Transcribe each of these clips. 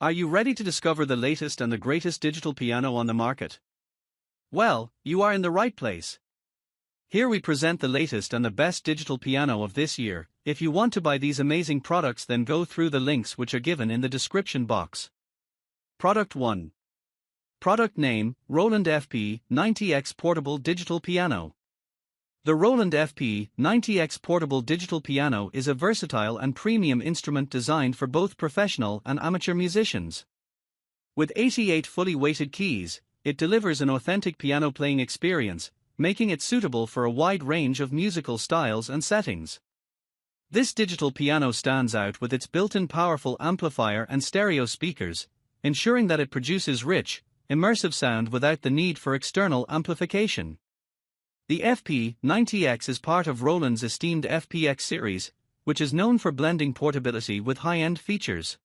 Are you ready to discover the latest and the greatest digital piano on the market? Well, you are in the right place. Here we present the latest and the best digital piano of this year. If you want to buy these amazing products, then go through the links which are given in the description box. Product 1. Product name, Roland FP90X Portable Digital Piano. The Roland FP90X Portable Digital Piano is a versatile and premium instrument designed for both professional and amateur musicians. With 88 fully weighted keys, it delivers an authentic piano playing experience, making it suitable for a wide range of musical styles and settings. This digital piano stands out with its built-in powerful amplifier and stereo speakers, ensuring that it produces rich, immersive sound without the need for external amplification. The FP90X is part of Roland's esteemed FPX series, which is known for blending portability with high-end features.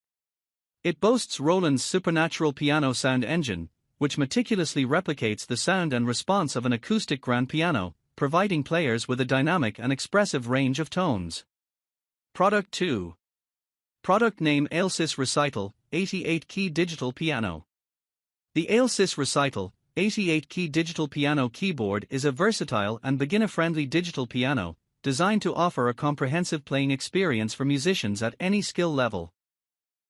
It boasts Roland's supernatural piano sound engine, which meticulously replicates the sound and response of an acoustic grand piano, providing players with a dynamic and expressive range of tones. Product 2. Product name Alesis Recital 88-Key Digital Piano. The Alesis Recital 88-Key Digital Piano Keyboard is a versatile and beginner-friendly digital piano, designed to offer a comprehensive playing experience for musicians at any skill level.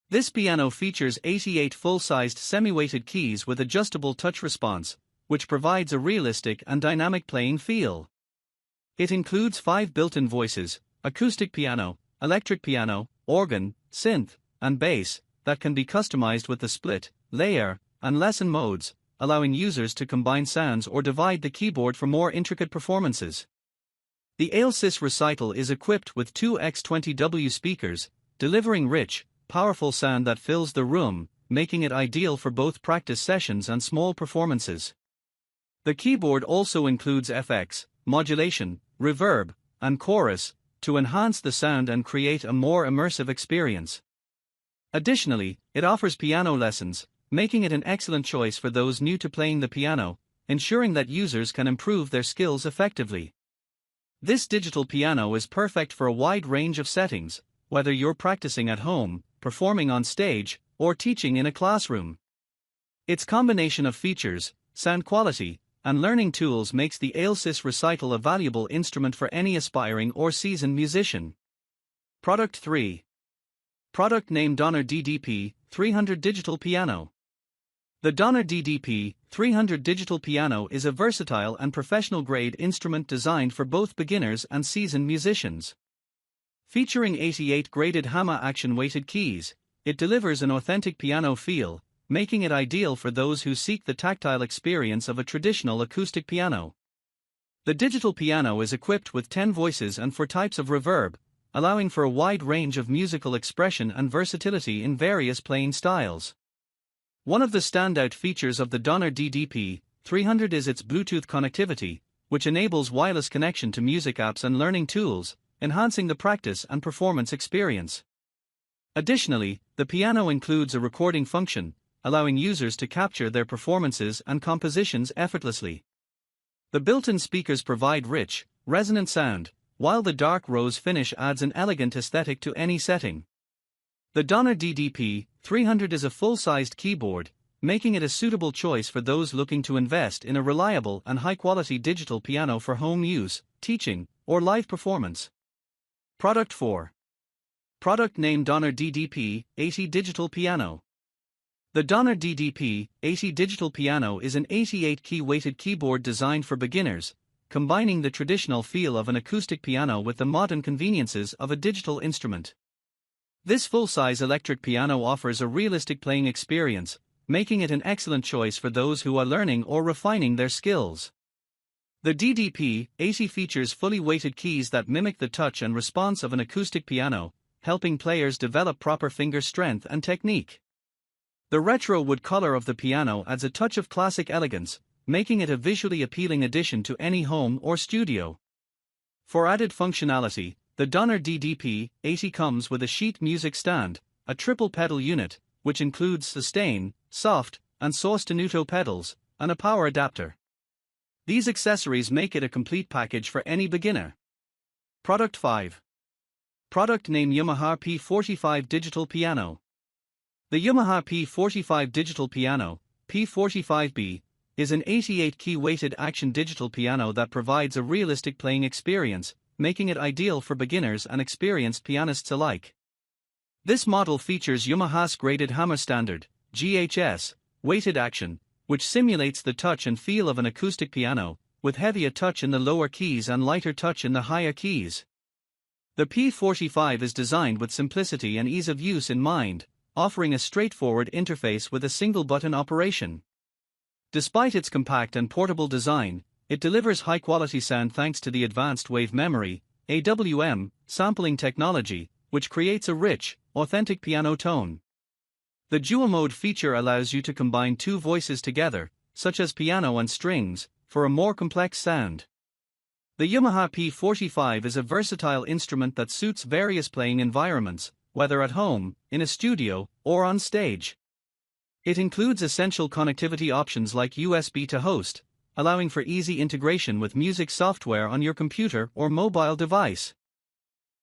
This piano features 88 full-sized semi-weighted keys with adjustable touch response, which provides a realistic and dynamic playing feel. It includes 5 built-in voices, acoustic piano, electric piano, organ, synth, and bass, that can be customized with the split, layer, and lesson modes, allowing users to combine sounds or divide the keyboard for more intricate performances. The Alesis Recital is equipped with 2 X20W speakers, delivering rich, powerful sound that fills the room, making it ideal for both practice sessions and small performances. The keyboard also includes FX, modulation, reverb, and chorus, to enhance the sound and create a more immersive experience. Additionally, it offers piano lessons, making it an excellent choice for those new to playing the piano, ensuring that users can improve their skills effectively. This digital piano is perfect for a wide range of settings, whether you're practicing at home, performing on stage, or teaching in a classroom. Its combination of features, sound quality, and learning tools makes the Alesis Recital a valuable instrument for any aspiring or seasoned musician. Product 3. Product name Donner DDP 300 Digital Piano. The Donner DDP 300 Digital Piano is a versatile and professional-grade instrument designed for both beginners and seasoned musicians. Featuring 88 graded hammer action-weighted keys, it delivers an authentic piano feel, making it ideal for those who seek the tactile experience of a traditional acoustic piano. The digital piano is equipped with 10 voices and 4 types of reverb, allowing for a wide range of musical expression and versatility in various playing styles. One of the standout features of the Donner DDP 300 is its Bluetooth connectivity, which enables wireless connection to music apps and learning tools, enhancing the practice and performance experience. Additionally, the piano includes a recording function, allowing users to capture their performances and compositions effortlessly. The built-in speakers provide rich, resonant sound, while the dark rose finish adds an elegant aesthetic to any setting. The Donner DDP 300 is a full-sized keyboard, making it a suitable choice for those looking to invest in a reliable and high-quality digital piano for home use, teaching, or live performance. Product 4. Product name Donner DDP 80 Digital Piano. The Donner DDP 80 Digital Piano is an 88-key weighted keyboard designed for beginners, combining the traditional feel of an acoustic piano with the modern conveniences of a digital instrument. This full-size electric piano offers a realistic playing experience, making it an excellent choice for those who are learning or refining their skills. The DDP 80 features fully weighted keys that mimic the touch and response of an acoustic piano, helping players develop proper finger strength and technique. The retro wood color of the piano adds a touch of classic elegance, making it a visually appealing addition to any home or studio. For added functionality, the Donner DDP 80 comes with a sheet music stand, a triple pedal unit, which includes sustain, soft, and sostenuto pedals, and a power adapter. These accessories make it a complete package for any beginner. Product 5. Product name Yamaha P45 Digital Piano. The Yamaha P45 digital piano, P45B, is an 88-key weighted action digital piano that provides a realistic playing experience, making it ideal for beginners and experienced pianists alike. This model features Yamaha's graded hammer standard, GHS, weighted action, which simulates the touch and feel of an acoustic piano, with heavier touch in the lower keys and lighter touch in the higher keys. The P45 is designed with simplicity and ease of use in mind, offering a straightforward interface with a single-button operation. Despite its compact and portable design, it delivers high-quality sound thanks to the advanced wave memory, AWM, sampling technology, which creates a rich, authentic piano tone. The dual mode feature allows you to combine two voices together, such as piano and strings, for a more complex sound. The Yamaha P45 is a versatile instrument that suits various playing environments, whether at home, in a studio, or on stage. It includes essential connectivity options like USB to host, allowing for easy integration with music software on your computer or mobile device.